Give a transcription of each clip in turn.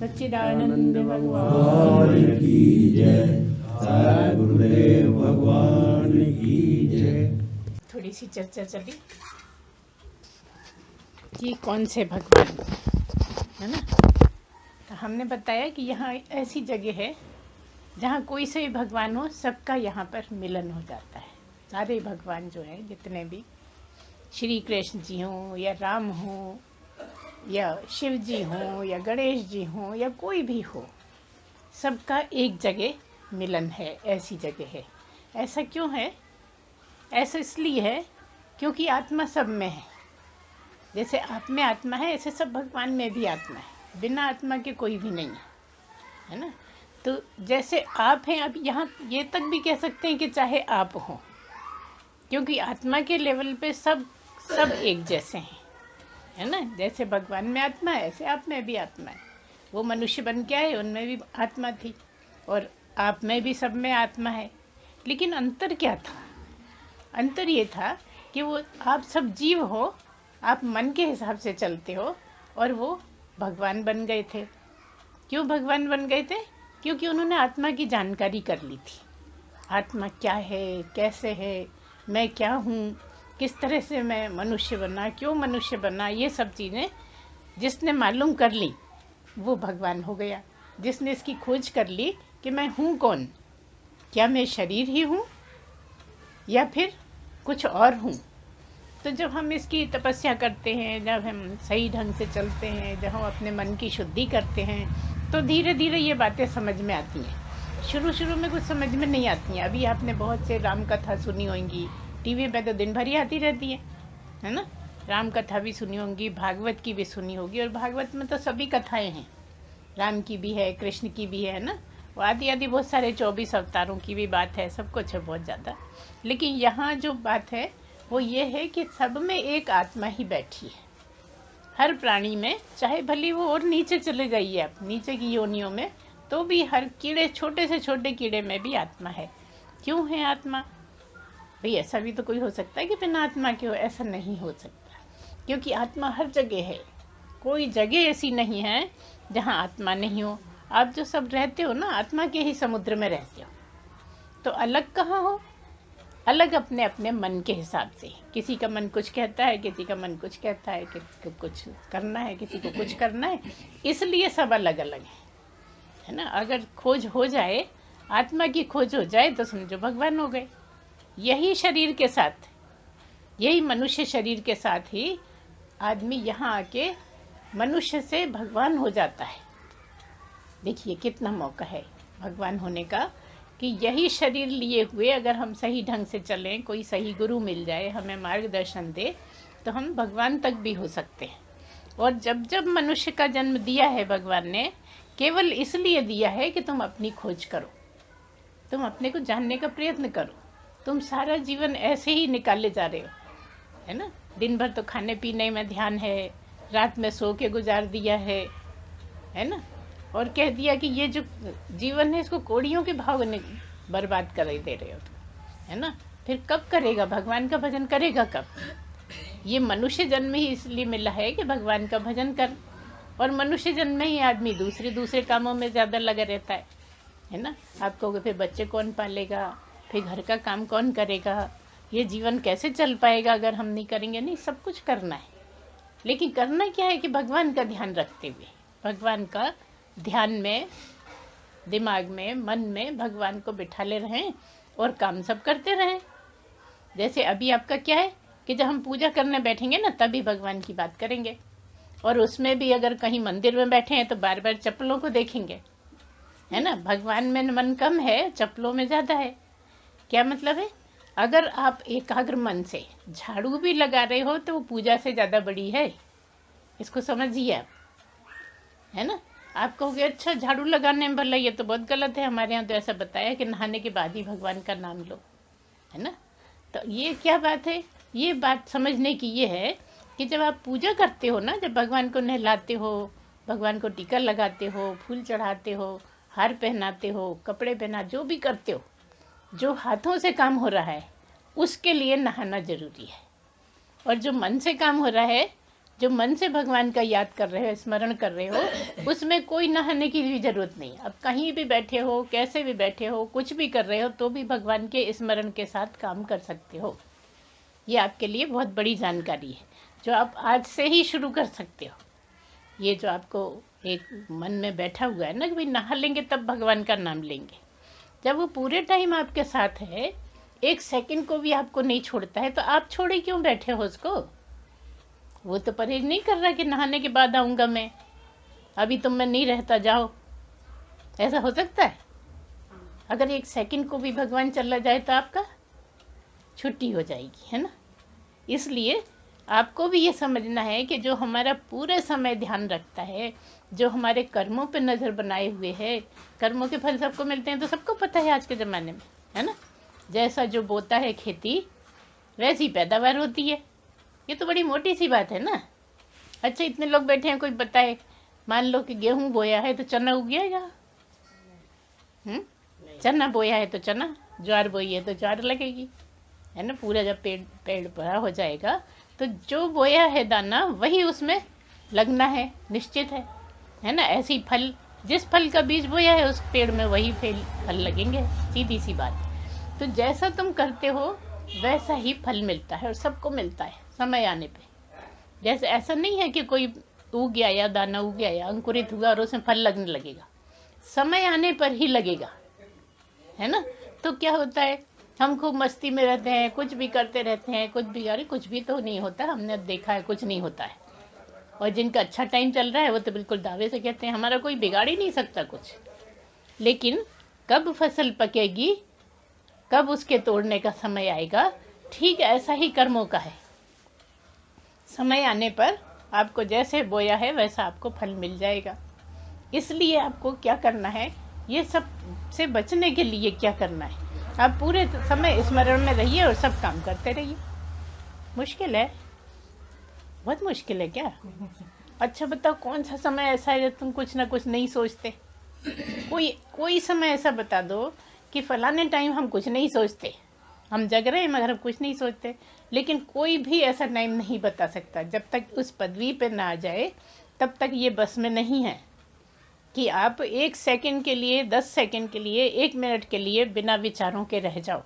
सच्चिदानंद भगवान की जय, साई गुरुदेव भगवान की जय। थोड़ी सी चर्चा चली कि कौन से भगवान, है ना। तो हमने बताया कि यहाँ ऐसी जगह है जहाँ कोई से भी भगवान हो, सबका यहाँ पर मिलन हो जाता है। सारे भगवान जो हैं, जितने भी, श्री कृष्ण जी हों या राम हों या शिव जी हों या गणेश जी हों या कोई भी हो, सबका एक जगह मिलन है। ऐसी जगह है। ऐसा क्यों है? ऐसा इसलिए है क्योंकि आत्मा सब में है। जैसे आप में आत्मा है, ऐसे सब भगवान में भी आत्मा है। बिना आत्मा के कोई भी नहीं है ना। तो जैसे आप हैं, अब यहाँ ये तक भी कह सकते हैं कि चाहे आप हो, क्योंकि आत्मा के लेवल पे सब एक जैसे हैं, है ना। जैसे भगवान में आत्मा है, ऐसे आप में भी आत्मा है। वो मनुष्य बन के आए, उनमें भी आत्मा थी, और आप में भी, सब में आत्मा है। लेकिन अंतर क्या था? अंतर ये था कि वो आप सब जीव हो, आप मन के हिसाब से चलते हो, और वो भगवान बन गए थे। क्यों भगवान बन गए थे? क्योंकि उन्होंने आत्मा की जानकारी कर ली थी। आत्मा क्या है, कैसे है, मैं क्या हूँ, किस तरह से मैं मनुष्य बना, क्यों मनुष्य बना, ये सब चीज़ें जिसने मालूम कर ली वो भगवान हो गया। जिसने इसकी खोज कर ली कि मैं हूँ कौन, क्या मैं शरीर ही हूँ या फिर कुछ और हूँ। तो जब हम इसकी तपस्या करते हैं, जब हम सही ढंग से चलते हैं, जब हम अपने मन की शुद्धि करते हैं, तो धीरे धीरे ये बातें समझ में आती हैं। शुरू में कुछ समझ में नहीं आती हैं। अभी आपने बहुत से राम कथा सुनी होंगी, टीवी पे तो दिन भर ही आती रहती है ना। राम कथा भी सुनी होंगी, भागवत की भी सुनी होगी, और भागवत में तो सभी कथाएं हैं। राम की भी है, कृष्ण की भी है ना, वो आदि बहुत सारे 24 अवतारों की भी बात है, सब कुछ है बहुत ज़्यादा। लेकिन यहाँ जो बात है वो ये है कि सब में एक आत्मा ही बैठी है। हर प्राणी में, चाहे भली वो और नीचे चले जाइए आप, नीचे की योनियों में, तो भी हर कीड़े, छोटे से छोटे कीड़े में भी आत्मा है। क्यों है आत्मा? भाई ऐसा भी तो कोई हो सकता है कि बिना आत्मा के हो? ऐसा नहीं हो सकता, क्योंकि आत्मा हर जगह है। कोई जगह ऐसी नहीं है जहाँ आत्मा नहीं हो। आप जो सब रहते हो ना, आत्मा के ही समुद्र में रहते हो। तो अलग कहाँ हो? अलग अपने अपने मन के हिसाब से। किसी का मन कुछ कहता है, किसी का मन कुछ कहता है, किसी को कुछ करना है, किसी को कुछ करना है, इसलिए सब अलग अलग है ना। अगर खोज हो जाए, आत्मा की खोज हो जाए, तो समझो भगवान हो गए। यही शरीर के साथ, यही मनुष्य शरीर के साथ ही आदमी यहाँ आके मनुष्य से भगवान हो जाता है। देखिए कितना मौका है भगवान होने का, कि यही शरीर लिए हुए अगर हम सही ढंग से चलें, कोई सही गुरु मिल जाए, हमें मार्गदर्शन दे, तो हम भगवान तक भी हो सकते हैं। और जब जब मनुष्य का जन्म दिया है भगवान ने, केवल इसलिए दिया है कि तुम अपनी खोज करो, तुम अपने को जानने का प्रयत्न करो। तुम सारा जीवन ऐसे ही निकाले जा रहे हो, है ना। दिन भर तो खाने पीने में ध्यान है, रात में सो के गुजार दिया है ना। और कह दिया कि ये जो जीवन है, इसको कोड़ियों के भाव ने बर्बाद कर दे रहे हो तुम, है ना। फिर कब करेगा भगवान का भजन? करेगा कब? ये मनुष्य जन्म ही इसलिए मिला है कि भगवान का भजन कर। और मनुष्य जन्म में ही आदमी दूसरे कामों में ज़्यादा लगा रहता है ना। आप कहोगे फिर बच्चे कौन पालेगा, फिर घर का काम कौन करेगा, ये जीवन कैसे चल पाएगा अगर हम नहीं करेंगे? नहीं, सब कुछ करना है। लेकिन करना क्या है कि भगवान का ध्यान रखते हुए, भगवान का ध्यान में, दिमाग में, मन में भगवान को बिठा ले रहें और काम सब करते रहें। जैसे अभी आपका क्या है कि जब हम पूजा करने बैठेंगे ना, तभी भगवान की बात करेंगे। और उसमें भी अगर कहीं मंदिर में बैठे हैं तो बार बार चप्पलों को देखेंगे, है ना। भगवान में मन कम है, चप्पलों में ज़्यादा है। क्या मतलब है? अगर आप एकाग्र मन से झाड़ू भी लगा रहे हो तो वो पूजा से ज़्यादा बड़ी है। इसको समझिए आप, है ना। आप कहोगे अच्छा झाड़ू लगाने में भला, ये तो बहुत गलत है, हमारे यहाँ तो ऐसा बताया कि नहाने के बाद ही भगवान का नाम लो, है ना। तो ये क्या बात है? ये बात समझने की ये है कि जब आप पूजा करते हो ना, जब भगवान को नहलाते हो, भगवान को टीका लगाते हो, फूल चढ़ाते हो, हार पहनाते हो, कपड़े पहना, जो भी करते हो, जो हाथों से काम हो रहा है उसके लिए नहाना जरूरी है। और जो मन से काम हो रहा है जो मन से भगवान का याद कर रहे हो, स्मरण कर रहे हो, उसमें कोई नहाने की भी जरूरत नहीं। अब कहीं भी बैठे हो, कैसे भी बैठे हो, कुछ भी कर रहे हो, तो भी भगवान के स्मरण के साथ काम कर सकते हो। ये आपके लिए बहुत बड़ी जानकारी है जो आप आज से ही शुरू कर सकते हो। ये जो आपको एक मन में बैठा हुआ है ना कि भाई नहा लेंगे तब भगवान का नाम लेंगे, जब वो पूरे टाइम आपके साथ है, एक सेकंड को भी आपको नहीं छोड़ता है, तो आप छोड़े क्यों बैठे हो उसको? वो तो परहेज नहीं कर रहा कि नहाने के बाद आऊंगा मैं, अभी तो मैं नहीं रहता, जाओ। ऐसा हो सकता है? अगर एक सेकंड को भी भगवान चला जाए तो आपका छुट्टी हो जाएगी, है ना। इसलिए आपको भी ये समझना है कि जो हमारा पूरे समय ध्यान रखता है, जो हमारे कर्मों पे नज़र बनाए हुए है, कर्मों के फल सबको मिलते हैं, तो सबको पता है आज के ज़माने में, है ना। जैसा जो बोता है खेती वैसी पैदावार होती है। ये तो बड़ी मोटी सी बात है ना। अच्छा, इतने लोग बैठे हैं, कोई बताए, मान लो कि गेहूं बोया है तो चना उग जाएगा? चना बोया है तो चना, ज्वार बोई है तो ज्वार लगेगी, है ना। पूरा जब पेड़ बड़ा हो जाएगा तो जो बोया है दाना वही उसमें लगना है, निश्चित है ना। ऐसी फल, जिस फल का बीज बोया है उस पेड़ में वही फल लगेंगे, सीधी सी बात। तो जैसा तुम करते हो वैसा ही फल मिलता है, और सबको मिलता है समय आने पे। जैसे ऐसा नहीं है कि कोई उग गया या दाना उग गया या अंकुरित हुआ और उसमें फल लगने लगेगा, समय आने पर ही लगेगा, है ना। तो क्या होता है, हम खूब मस्ती में रहते हैं, कुछ भी करते रहते हैं, कुछ भी, अरे कुछ भी तो नहीं होता, हमने देखा है कुछ नहीं होता है। और जिनका अच्छा टाइम चल रहा है वो तो बिल्कुल दावे से कहते हैं हमारा कोई बिगाड़ ही नहीं सकता कुछ। लेकिन कब फसल पकेगी, कब उसके तोड़ने का समय आएगा, ठीक ऐसा ही कर्मों का है। समय आने पर आपको जैसे बोया है वैसा आपको फल मिल जाएगा। इसलिए आपको क्या करना है, ये सब से बचने के लिए क्या करना है, आप पूरे समय स्मरण में रहिए और सब काम करते रहिए। मुश्किल है, बहुत मुश्किल है क्या? अच्छा बताओ, कौन सा समय ऐसा है जब तुम कुछ ना कुछ नहीं सोचते? कोई समय ऐसा बता दो कि फलाने टाइम हम कुछ नहीं सोचते, हम जग रहे हैं मगर हम कुछ नहीं सोचते। लेकिन कोई भी ऐसा टाइम नहीं बता सकता, जब तक उस पदवी पे ना आ जाए तब तक ये बस में नहीं है कि आप 1 सेकंड के लिए, 10 सेकंड के लिए, 1 मिनट के लिए बिना विचारों के रह जाओ।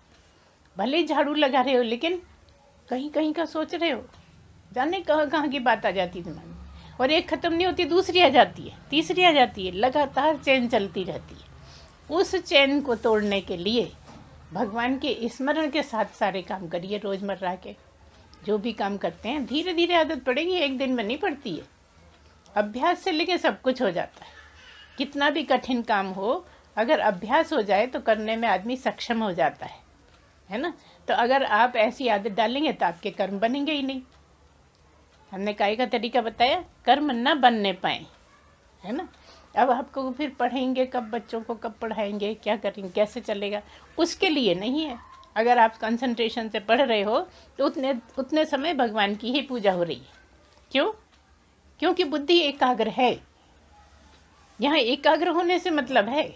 भले झाड़ू लगा रहे हो लेकिन कहीं कहीं का सोच रहे हो, जाने कहाँ कहाँ की बात आ जाती है दिमाग में, और एक खत्म नहीं होती, दूसरी आ जाती है, तीसरी आ जाती है, लगातार चेन चलती रहती है। उस चेन को तोड़ने के लिए भगवान के स्मरण के साथ सारे काम करिए। रोजमर्रा के जो भी काम करते हैं, धीरे धीरे आदत पड़ेगी, एक दिन में नहीं पड़ती है। अभ्यास से लेके सब कुछ हो जाता है। कितना भी कठिन काम हो, अगर अभ्यास हो जाए तो करने में आदमी सक्षम हो जाता है ना। तो अगर आप ऐसी आदत डालेंगे तो आपके कर्म बनेंगे ही नहीं। हमने काय का तरीका बताया, कर्म न बनने पाए, है ना। अब आपको फिर पढ़ेंगे कब, बच्चों को कब पढ़ाएंगे, क्या करेंगे, कैसे चलेगा, उसके लिए नहीं है। अगर आप कंसंट्रेशन से पढ़ रहे हो तो उतने समय भगवान की ही पूजा हो रही है। क्यों? क्योंकि बुद्धि एकाग्र है। यहाँ एकाग्र होने से मतलब है,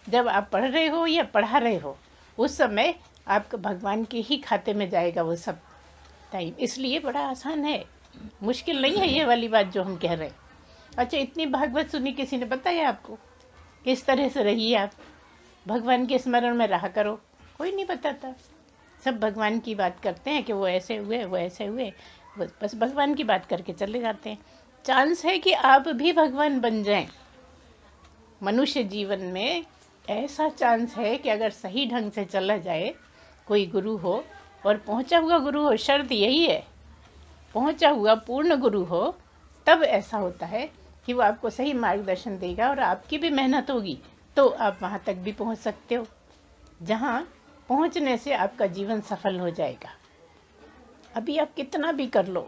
जब आप पढ़ रहे हो या पढ़ा रहे हो उस समय आपका भगवान के ही खाते में जाएगा वो सब टाइम। इसलिए बड़ा आसान है, मुश्किल नहीं है ये वाली बात जो हम कह रहे हैं। अच्छा, इतनी भागवत सुनी, किसी ने बताया आपको किस तरह से रहिए आप, भगवान के स्मरण में रहा करो? कोई नहीं बताता। सब भगवान की बात करते हैं कि वो ऐसे हुए, वो ऐसे हुए, बस भगवान की बात करके चले जाते हैं। चांस है कि आप भी भगवान बन जाएं। मनुष्य जीवन में ऐसा चांस है कि अगर सही ढंग से चला जाए, कोई गुरु हो और पहुंचा हुआ गुरु हो, शर्त यही है, पहुंचा हुआ पूर्ण गुरु हो, तब ऐसा होता है कि वो आपको सही मार्गदर्शन देगा और आपकी भी मेहनत होगी तो आप वहाँ तक भी पहुँच सकते हो, जहाँ पहुँचने से आपका जीवन सफल हो जाएगा। अभी आप कितना भी कर लो,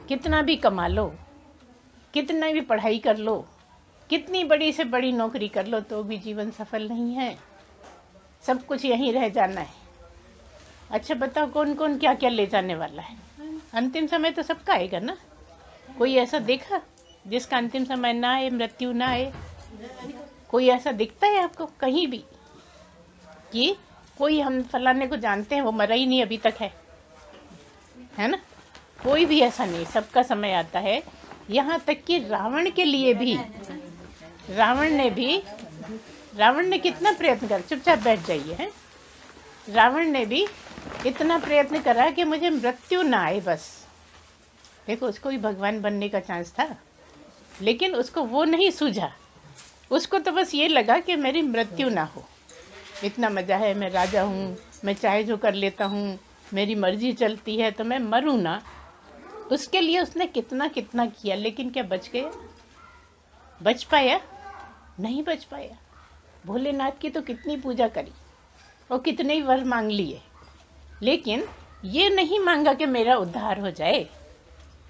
कितना भी कमा लो, कितना भी पढ़ाई कर लो, कितनी बड़ी से बड़ी नौकरी कर लो, तो भी जीवन सफल नहीं है। सब कुछ यहीं रह जाना है। अच्छा बताओ, कौन कौन क्या क्या ले जाने वाला है? अंतिम समय तो सबका आएगा ना। कोई ऐसा देखा जिसका अंतिम समय ना आए, मृत्यु ना आए? कोई ऐसा दिखता है आपको कहीं भी कि कोई हम फलाने को जानते हैं वो मरा ही नहीं अभी तक है ना? कोई भी ऐसा नहीं, सबका समय आता है। यहाँ तक कि रावण के लिए भी, रावण ने कितना प्रयत्न कर, चुपचाप बैठ जाइए हैं। रावण ने भी इतना प्रयत्न करा कि मुझे मृत्यु ना आए बस। देखो, उसको भी भगवान बनने का चांस था, लेकिन उसको वो नहीं सूझा। उसको तो बस ये लगा कि मेरी मृत्यु ना हो। इतना मज़ा है, मैं राजा हूँ, मैं चाहे जो कर लेता हूँ, मेरी मर्जी चलती है, तो मैं मरूँ ना। उसके लिए उसने कितना कितना किया, लेकिन क्या बच गया? बच पाया? नहीं बच पाया। भोलेनाथ की तो कितनी पूजा करी और कितने ही वर मांग लिए, लेकिन ये नहीं मांगा कि मेरा उद्धार हो जाए।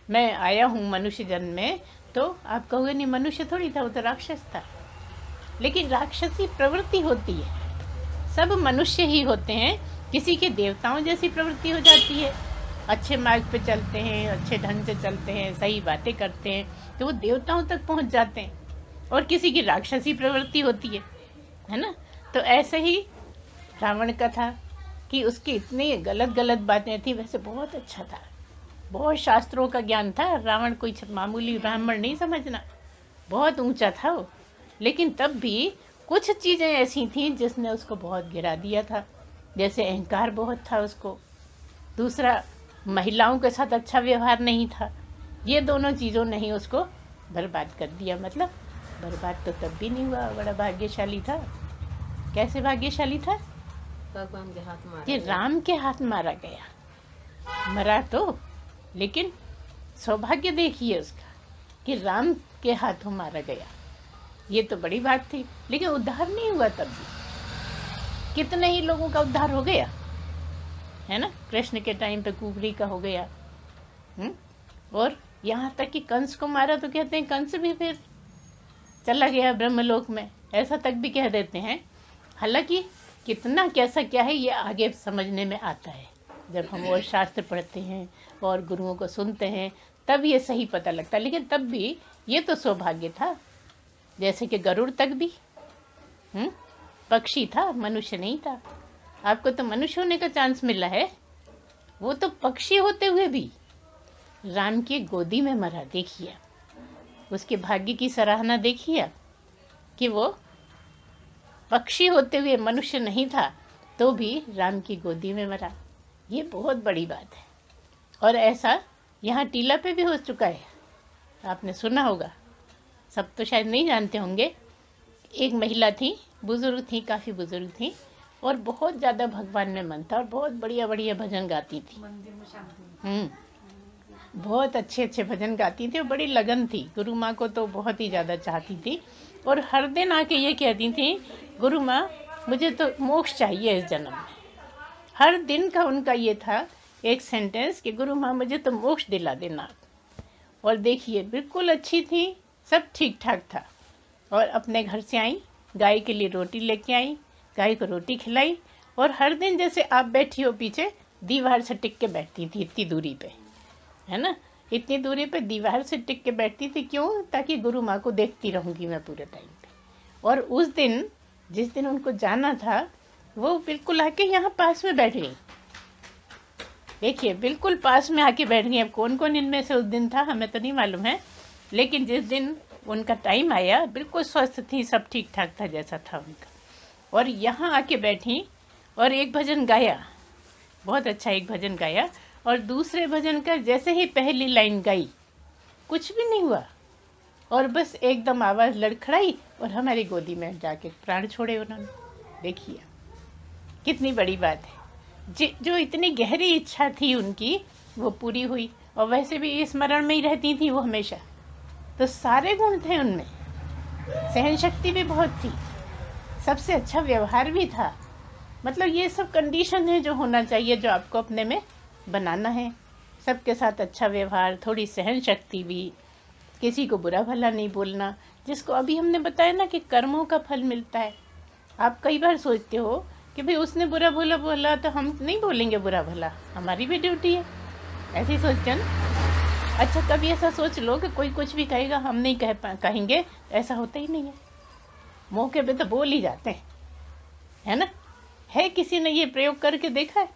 मैं आया हूँ मनुष्य जन्म में, तो आप कहोगे नहीं, मनुष्य थोड़ी था, वो तो राक्षस था। लेकिन राक्षसी प्रवृत्ति होती है, सब मनुष्य ही होते हैं। किसी के देवताओं जैसी प्रवृत्ति हो जाती है, अच्छे मार्ग पे चलते हैं, अच्छे ढंग से चलते हैं, सही बातें करते हैं, तो वो देवताओं तक पहुंच जाते हैं। और किसी की राक्षसी प्रवृत्ति होती है ना। तो ऐसे ही रावण का था कि उसकी इतनी गलत गलत बातें थी। वैसे बहुत अच्छा था, बहुत शास्त्रों का ज्ञान था। रावण कोई मामूली ब्राह्मण नहीं समझना, बहुत ऊंचा था वो। लेकिन तब भी कुछ चीज़ें ऐसी थीं जिसने उसको बहुत गिरा दिया था। जैसे अहंकार बहुत था उसको, दूसरा महिलाओं के साथ अच्छा व्यवहार नहीं था। ये दोनों चीज़ों ने ही उसको बर्बाद कर दिया। मतलब बर्बाद तो तब भी नहीं हुआ, बड़ा भाग्यशाली था। कैसे भाग्यशाली था? भगवान के हाथ मारा कि गया। राम के हाथ मारा गया। मरा तो, लेकिन सौभाग्य देखिए उसका कि राम के हाथों मारा गया। ये तो बड़ी बात थी। लेकिन उद्धार नहीं हुआ तब भी। कितने ही लोगों का उद्धार हो गया है ना। कृष्ण के टाइम पे कुबरी का हो गया। और यहाँ तक कि कंस को मारा तो कहते हैं कंस भी फिर चला गया ब्रह्मलोक में, ऐसा तक भी कह देते हैं। हालांकि कितना कैसा क्या है ये आगे समझने में आता है, जब हम और शास्त्र पढ़ते हैं और गुरुओं को सुनते हैं तब ये सही पता लगता है। लेकिन तब भी ये तो सौभाग्य था। जैसे कि गरुड़ तक भी पक्षी था, मनुष्य नहीं था। आपको तो मनुष्य होने का चांस मिला है, वो तो पक्षी होते हुए भी राम की गोदी में मरा। देखिए उसके भाग्य की सराहना देखिए कि वो पक्षी होते हुए मनुष्य नहीं था तो भी राम की गोदी में मरा। ये बहुत बड़ी बात है। और ऐसा यहाँ टीला पे भी हो चुका है, आपने सुना होगा, सब तो शायद नहीं जानते होंगे। एक महिला थी, बुजुर्ग थी, काफ़ी बुजुर्ग थी, और बहुत ज़्यादा भगवान में मन था और बहुत बढ़िया बढ़िया भजन गाती थी। बहुत अच्छे अच्छे भजन गाती थी और बड़ी लगन थी। गुरु माँ को तो बहुत ही ज़्यादा चाहती थी और हर दिन आके ये कहती थी, गुरु माँ मुझे तो मोक्ष चाहिए इस जन्म में। हर दिन का उनका ये था एक सेंटेंस कि गुरु माँ मुझे तो मोक्ष दिला देना। और देखिए बिल्कुल अच्छी थी, सब ठीक ठाक था। और अपने घर से आई, गाय के लिए रोटी लेके आई, गाय को रोटी खिलाई, और हर दिन जैसे आप बैठी हो पीछे दीवार से टिक के बैठती थी, इतनी दूरी पे, है ना, इतनी दूरी पे दीवार से टिक के बैठती थी। क्यों? ताकि गुरु माँ को देखती रहूँगी मैं पूरे टाइम पे। और उस दिन जिस दिन उनको जाना था वो बिल्कुल आके यहाँ पास में बैठ गई। देखिए बिल्कुल पास में आके बैठ गई। अब कौन कौन इनमें से उस दिन था हमें तो नहीं मालूम है, लेकिन जिस दिन उनका टाइम आया बिल्कुल स्वस्थ थी, सब ठीक ठाक था जैसा था उनका। और यहाँ आके बैठी और एक भजन गाया, बहुत अच्छा एक भजन गाया। और दूसरे भजन का जैसे ही पहली लाइन गाई कुछ भी नहीं हुआ, और बस एकदम आवाज़ लड़खड़ाई और हमारी गोदी में जाके प्राण छोड़े उन्होंने। देखिए कितनी बड़ी बात है। जो इतनी गहरी इच्छा थी उनकी वो पूरी हुई। और वैसे भी स्मरण में ही रहती थी वो हमेशा, तो सारे गुण थे उनमें। सहन शक्ति भी बहुत थी, सबसे अच्छा व्यवहार भी था। मतलब ये सब कंडीशन है जो होना चाहिए, जो आपको अपने में बनाना है। सबके साथ अच्छा व्यवहार, थोड़ी सहन शक्ति भी, किसी को बुरा भला नहीं बोलना, जिसको अभी हमने बताया ना कि कर्मों का फल मिलता है। आप कई बार सोचते हो कि भाई उसने बुरा भला बोला तो हम नहीं बोलेंगे बुरा भला, हमारी भी ड्यूटी है, ऐसे ही सोचते ना। अच्छा कभी ऐसा सोच लो कि कोई कुछ भी कहेगा हम नहीं कहेंगे, ऐसा होता ही नहीं है। मौके पे तो बोल ही जाते हैं, है ना। है किसी ने ये प्रयोग करके देखा है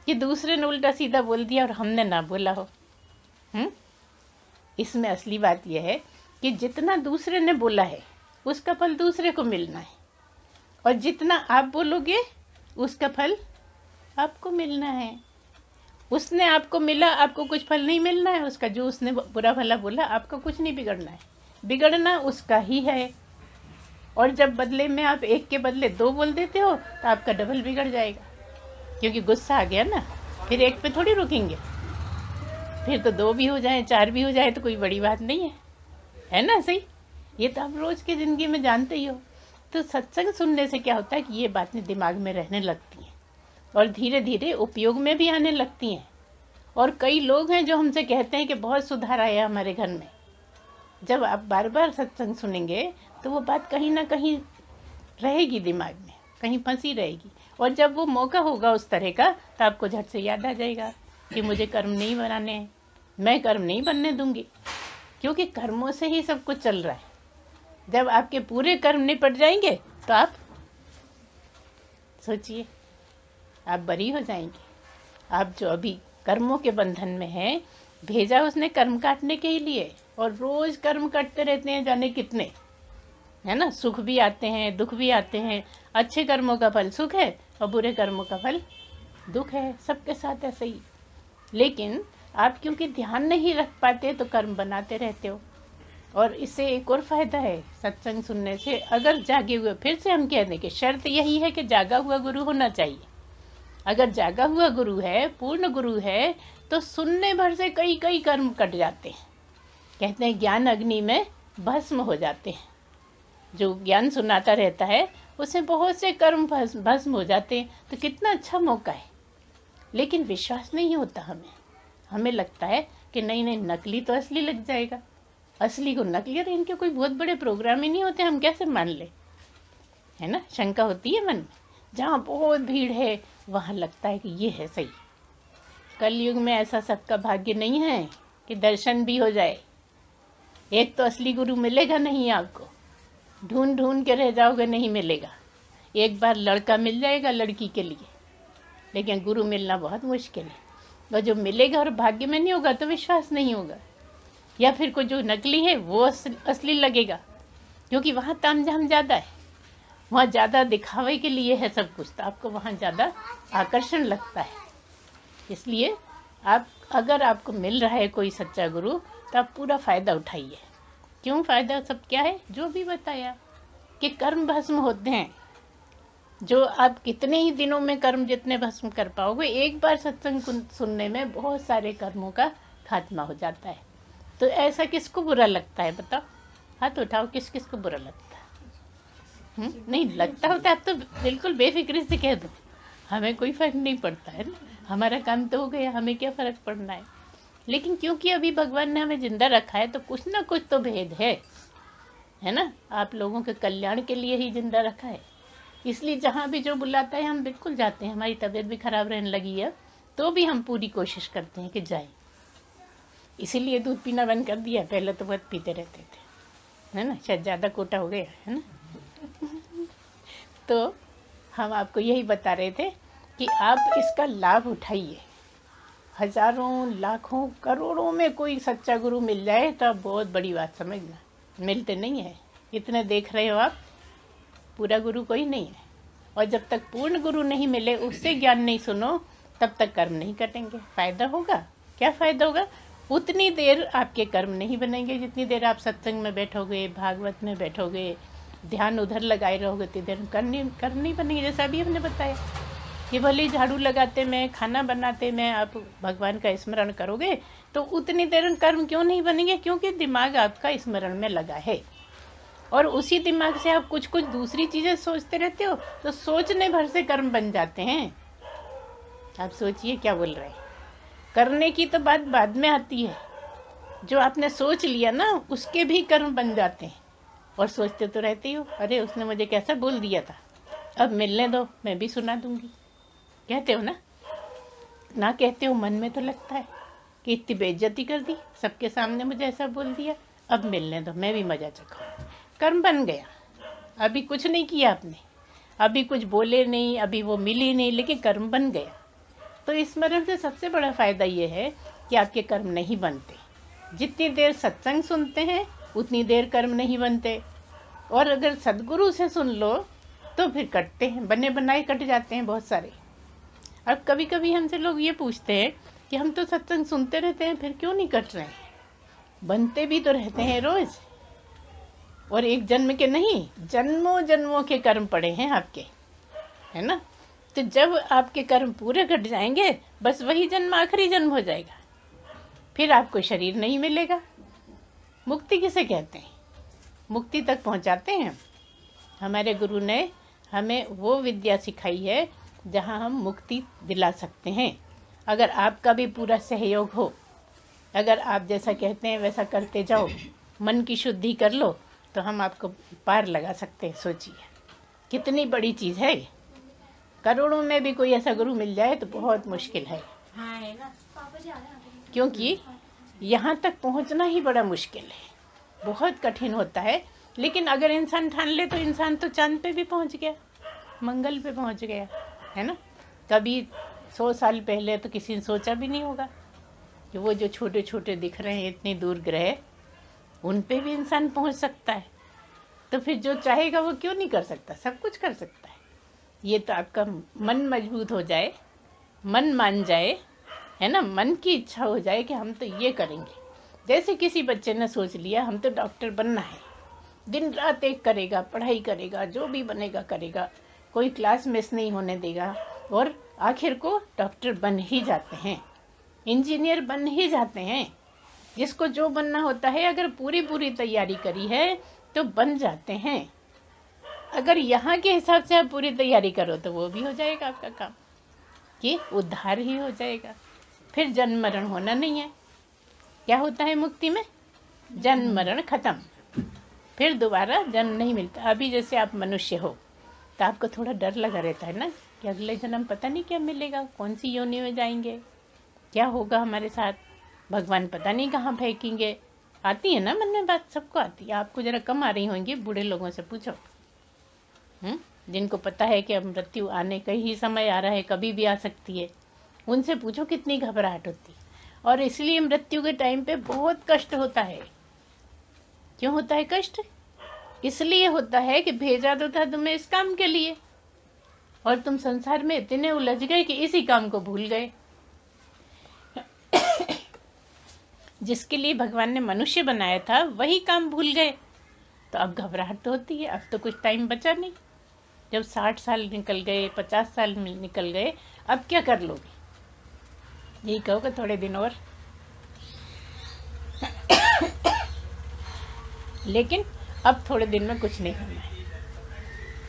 कि दूसरे ने उल्टा सीधा बोल दिया और हमने ना बोला हो? इसमें असली बात यह है कि जितना दूसरे ने बोला है उसका फल दूसरे को मिलना है, और जितना आप बोलोगे उसका फल आपको मिलना है। उसने आपको मिला, आपको कुछ फल नहीं मिलना है उसका। जो उसने बुरा भला बोला, आपका कुछ नहीं बिगड़ना है, बिगड़ना उसका ही है। और जब बदले में आप 1 के बदले 2 बोल देते हो तो आपका डबल बिगड़ जाएगा, क्योंकि गुस्सा आ गया ना। फिर 1 पे थोड़ी रुकेंगे, फिर तो 2 भी हो जाए, 4 भी हो जाए तो कोई बड़ी बात नहीं है ना? सही, ये तो आप रोज की जिंदगी में जानते ही हो। तो सत्संग सुनने से क्या होता है कि ये बातें दिमाग में रहने लगती हैं और धीरे धीरे उपयोग में भी आने लगती हैं। और कई लोग हैं जो हमसे कहते हैं कि बहुत सुधार आया हमारे घर में। जब आप बार बार सत्संग सुनेंगे तो वो बात कहीं ना कहीं रहेगी दिमाग में, कहीं फंसी रहेगी, और जब वो मौका होगा उस तरह का तो आपको झट से याद आ जाएगा कि मुझे कर्म नहीं बनाने हैं, मैं कर्म नहीं बनने दूंगी, क्योंकि कर्मों से ही सब कुछ चल रहा है। जब आपके पूरे कर्म निपट जाएंगे तो आप सोचिए, आप बरी हो जाएंगे। आप जो अभी कर्मों के बंधन में हैं, भेजा उसने कर्म काटने के ही लिए, और रोज कर्म करते रहते हैं जाने कितने, है ना? सुख भी आते हैं, दुख भी आते हैं। अच्छे कर्मों का फल सुख है और बुरे कर्मों का फल दुख है, सबके साथ ऐसे ही। लेकिन आप क्योंकि ध्यान नहीं रख पाते तो कर्म बनाते रहते हो। और इससे एक और फायदा है सत्संग सुनने से, अगर जागे हुए, फिर से हम कह दें कि शर्त यही है कि जागा हुआ गुरु होना चाहिए। अगर जागा हुआ गुरु है, पूर्ण गुरु है, तो सुनने भर से कई कई कर्म कट जाते हैं। कहते हैं ज्ञान अग्नि में भस्म हो जाते हैं। जो ज्ञान सुनाता रहता है उससे बहुत से कर्म भस्म हो जाते हैं। तो कितना अच्छा मौका है। लेकिन विश्वास नहीं होता हमें लगता है कि नहीं नहीं, नकली तो असली लग जाएगा, असली को नकली, अरे इनके कोई बहुत बड़े प्रोग्राम ही नहीं होते, हम कैसे मान ले, है ना? शंका होती है मन में। जहाँ बहुत भीड़ है वहाँ लगता है कि ये है सही। कलयुग में ऐसा सबका भाग्य नहीं है कि दर्शन भी हो जाए। एक तो असली गुरु मिलेगा नहीं, आपको ढूंढ ढूंढ के रह जाओगे, नहीं मिलेगा। एक बार लड़का मिल जाएगा लड़की के लिए, लेकिन गुरु मिलना बहुत मुश्किल है। और जो मिलेगा और भाग्य में नहीं होगा तो विश्वास नहीं होगा, या फिर कोई जो नकली है वो असली लगेगा, क्योंकि वहाँ तामझाम ज़्यादा है, वहाँ ज़्यादा दिखावे के लिए है सब कुछ, तो आपको वहाँ ज़्यादा आकर्षण लगता है। इसलिए आप, अगर आपको मिल रहा है कोई सच्चा गुरु, तो आप पूरा फ़ायदा उठाइए। क्यों फ़ायदा? सब क्या है जो भी बताया कि कर्म भस्म होते हैं। जो आप कितने ही दिनों में कर्म जितने भस्म कर पाओगे, एक बार सत्संग सुनने में बहुत सारे कर्मों का खात्मा हो जाता है। तो ऐसा किसको बुरा लगता है बताओ? हाथ उठाओ, किस किस को बुरा लगता है? नहीं लगता होता आप तो बिल्कुल बेफिक्री से कह दो, हमें कोई फर्क नहीं पड़ता है ना, हमारा काम तो हो गया, हमें क्या फर्क पड़ना है। लेकिन क्योंकि अभी भगवान ने हमें जिंदा रखा है तो कुछ ना कुछ तो भेद है ना? आप लोगों के कल्याण के लिए ही जिंदा रखा है, इसलिए जहाँ भी जो बुलाता है हम बिल्कुल जाते हैं। हमारी तबीयत भी खराब रहने लगी है तो भी हम पूरी कोशिश करते हैं कि जाएं। इसीलिए दूध पीना बंद कर दिया, पहले तो बहुत पीते रहते थे, है ना? शायद ज़्यादा कोटा हो गया, है ना? तो हम आपको यही बता रहे थे कि आप इसका लाभ उठाइए। हजारों, लाखों, करोड़ों में कोई सच्चा गुरु मिल जाए तो आप बहुत बड़ी बात समझना। मिलते नहीं है, इतने देख रहे हो आप, पूरा गुरु कोई नहीं है। और जब तक पूर्ण गुरु नहीं मिले, उससे ज्ञान नहीं सुनो, तब तक कर्म नहीं कटेंगे। फायदा होगा क्या? फायदा होगा उतनी देर आपके कर्म नहीं बनेंगे जितनी देर आप सत्संग में बैठोगे, भागवत में बैठोगे, ध्यान उधर लगाए रहोगे, तो देर कर्म नहीं बनेंगे। जैसा अभी हमने बताया कि भले झाड़ू लगाते में, खाना बनाते में आप भगवान का स्मरण करोगे तो उतनी देर कर्म क्यों नहीं बनेंगे? क्योंकि दिमाग आपका स्मरण में लगा है, और उसी दिमाग से आप कुछ कुछ दूसरी चीजें सोचते रहते हो, तो सोचने भर से कर्म बन जाते हैं। आप सोचिए क्या बोल रहे हैं। करने की तो बात बाद में आती है, जो आपने सोच लिया ना उसके भी कर्म बन जाते हैं। और सोचते तो रहते हो, अरे उसने मुझे कैसा बोल दिया था, अब मिलने दो, मैं भी सुना दूंगी, कहते हो ना कहते हो मन में तो लगता है कि इतनी बेइज्जती कर दी, सबके सामने मुझे ऐसा बोल दिया, अब मिलने दो, मैं भी मजा चखाऊं। कर्म बन गया। अभी कुछ नहीं किया आपने, अभी कुछ बोले नहीं, अभी वो मिली नहीं, लेकिन कर्म बन गया। तो स्मरण से सबसे बड़ा फायदा ये है कि आपके कर्म नहीं बनते। जितनी देर सत्संग सुनते हैं उतनी देर कर्म नहीं बनते, और अगर सदगुरु से सुन लो तो फिर कटते हैं, बने बनाए कट जाते हैं बहुत सारे। अब कभी कभी हमसे लोग ये पूछते हैं कि हम तो सत्संग सुनते रहते हैं फिर क्यों नहीं कट रहे हैं? बनते भी तो रहते हैं रोज, और एक जन्म के नहीं, जन्मों जन्मों के कर्म पड़े हैं आपके, है ना। तो जब आपके कर्म पूरे कट जाएंगे बस वही जन्म आखिरी जन्म हो जाएगा, फिर आपको शरीर नहीं मिलेगा। मुक्ति किसे कहते हैं? मुक्ति तक पहुंचाते हैं। हमारे गुरु ने हमें वो विद्या सिखाई है जहां हम मुक्ति दिला सकते हैं। अगर आपका भी पूरा सहयोग हो, अगर आप जैसा कहते हैं वैसा करते जाओ, मन की शुद्धि कर लो, तो हम आपको पार लगा सकते हैं। सोचिए कितनी बड़ी चीज़ है। करोड़ों में भी कोई ऐसा गुरु मिल जाए तो बहुत मुश्किल है, क्योंकि यहाँ तक पहुँचना ही बड़ा मुश्किल है, बहुत कठिन होता है। लेकिन अगर इंसान ठान ले तो इंसान तो चांद पे भी पहुँच गया, मंगल पे पहुँच गया, है ना। कभी 100 साल पहले तो किसी ने सोचा भी नहीं होगा कि वो जो छोटे छोटे दिख रहे हैं इतनी दूर ग्रह, उन पे भी इंसान पहुँच सकता है। तो फिर जो चाहेगा वो क्यों नहीं कर सकता? सब कुछ कर सकता है। ये तो आपका मन मजबूत हो जाए, मन मान जाए, है ना, मन की इच्छा हो जाए कि हम तो ये करेंगे। जैसे किसी बच्चे ने सोच लिया हम तो डॉक्टर बनना है, दिन रात एक करेगा, पढ़ाई करेगा, जो भी बनेगा करेगा, कोई क्लास मिस नहीं होने देगा, और आखिर को डॉक्टर बन ही जाते हैं, इंजीनियर बन ही जाते हैं। जिसको जो बनना होता है अगर पूरी पूरी तैयारी करी है तो बन जाते हैं। अगर यहाँ के हिसाब से आप पूरी तैयारी करो तो वो भी हो जाएगा आपका काम, कि उद्धार ही हो जाएगा। फिर जन्म मरण होना नहीं है। क्या होता है मुक्ति में? जन्म मरण खत्म, फिर दोबारा जन्म नहीं मिलता। अभी जैसे आप मनुष्य हो तो आपको थोड़ा डर लगा रहता है ना कि अगले जन्म पता नहीं क्या मिलेगा, कौन सी योनि में जाएंगे, क्या होगा हमारे साथ, भगवान पता नहीं कहाँ फेंकेंगे। आती है ना मन में बात, सबको आती है। आपको जरा कम आ रही होंगी, बूढ़े लोगों से पूछो, जिनको पता है कि अब मृत्यु आने का ही समय आ रहा है, कभी भी आ सकती है, उनसे पूछो कितनी घबराहट होती है। और इसलिए मृत्यु के टाइम पे बहुत कष्ट होता है। क्यों होता है कष्ट? इसलिए होता है कि भेजा तो था तुम्हें इस काम के लिए, और तुम संसार में इतने उलझ गए कि इसी काम को भूल गए। जिसके लिए भगवान ने मनुष्य बनाया था वही काम भूल गए, तो अब घबराहट तो होती है। अब तो कुछ टाइम बचा नहीं, जब 60 साल निकल गए, 50 साल निकल गए, अब क्या कर लोगे? यही कहोगे थोड़े दिन और। लेकिन अब थोड़े दिन में कुछ नहीं करना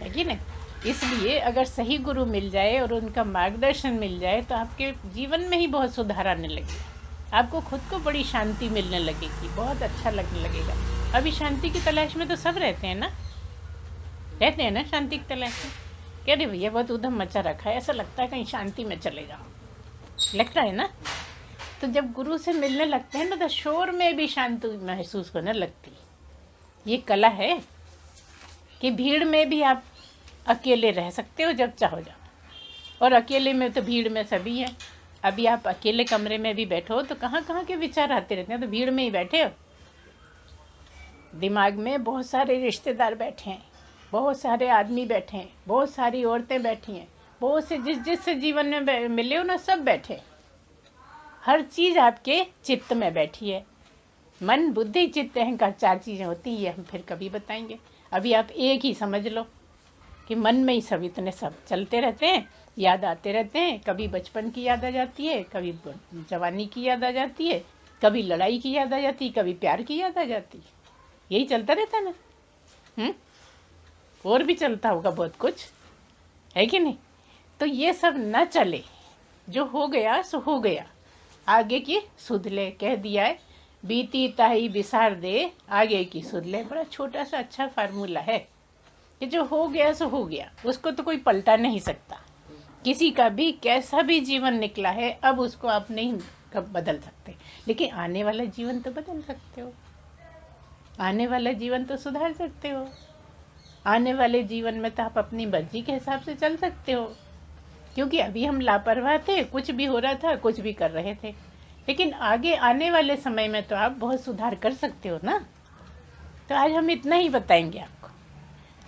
है कि नहीं? इसलिए अगर सही गुरु मिल जाए और उनका मार्गदर्शन मिल जाए तो आपके जीवन में ही बहुत सुधार आने लगेगा। आपको खुद को बड़ी शांति मिलने लगेगी, बहुत अच्छा लगने लगेगा। अभी शांति की तलाश में तो सब रहते हैं ना, शांति की तलाश में। कह रहे भैया बहुत उधम मचा रखा है, ऐसा लगता है कहीं शांति में चले जाओ, लगता है ना। तो जब गुरु से मिलने लगते हैं ना तो शोर में भी शांति महसूस होने लगती है। ये कला है कि भीड़ में भी आप अकेले रह सकते हो जब चाहो जाओ, और अकेले में तो भीड़ में सभी हैं। अभी आप अकेले कमरे में भी बैठो तो कहाँ कहाँ के विचार आते रहते हैं, तो भीड़ में ही बैठे हो। दिमाग में बहुत सारे रिश्तेदार बैठे हैं, बहुत सारे आदमी बैठे हैं, बहुत सारी औरतें बैठी हैं, बहुत से जिससे जीवन में मिले हो ना सब बैठे। हर चीज़ आपके चित्त में बैठी है। मन, बुद्धि, चित्त, अहंकार, 4 चीज़ें होती हैं, हम फिर कभी बताएंगे। अभी आप एक ही समझ लो कि मन में ही सब इतने सब चलते रहते हैं, याद आते रहते हैं। कभी बचपन की याद आ जाती है, कभी जवानी की याद आ जाती है, कभी लड़ाई की याद आ जाती है, कभी प्यार की याद आ जाती है। यही चलता रहता है ना। और भी चलता होगा बहुत कुछ, है कि नहीं? तो ये सब न चले, जो हो गया सो हो गया, आगे की सुध ले। कह दिया है बीती ताही बिसार दे, आगे की सुध ले। बड़ा छोटा सा अच्छा फार्मूला है कि जो हो गया सो हो गया, उसको तो कोई पलटा नहीं सकता। किसी का भी कैसा भी जीवन निकला है, अब उसको आप नहीं बदल सकते, लेकिन आने वाला जीवन तो बदल सकते हो। आने वाला जीवन तो सुधार सकते हो। आने वाले जीवन में तो आप अपनी मर्जी के हिसाब से चल सकते हो, क्योंकि अभी हम लापरवाह थे, कुछ भी हो रहा था, कुछ भी कर रहे थे। लेकिन आगे आने वाले समय में तो आप बहुत सुधार कर सकते हो ना। तो आज हम इतना ही बताएंगे आपको।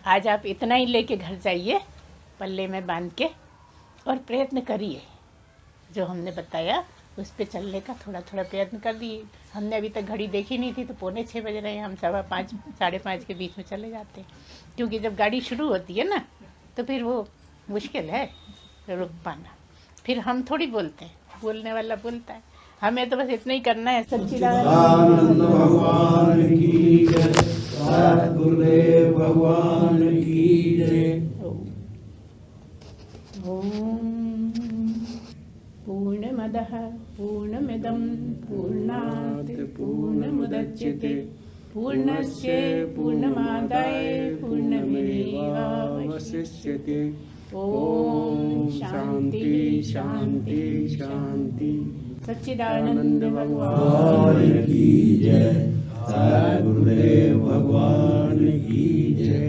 आज आप इतना ही लेके घर जाइए, पल्ले में बांध के, और प्रयत्न करिए जो हमने बताया उस पे चलने का। थोड़ा थोड़ा प्रयत्न कर दिए। हमने अभी तक घड़ी देखी नहीं थी, तो 4:45 बज रहे हैं, हम 5:15 5:30 के बीच में चले जाते हैं। क्योंकि जब गाड़ी शुरू होती है ना, तो फिर वो मुश्किल है रुक पाना। फिर हम थोड़ी बोलते हैं, बोलने वाला बोलता है। हमें तो बस इतना ही करना है। सच्चिदानंद भगवान की जय, सद्गुरुदेव भगवान की जय। पूर्णमदः पूर्णमिदं पूर्णात् पूर्णमुदच्यते पूर्णस्य पूर्णमादाय पूर्णमेवावशिष्यते। ओम शांति शांति शांति। सच्चिदानंद भगवान की जय, सद्गुरुदेव भगवान की जय।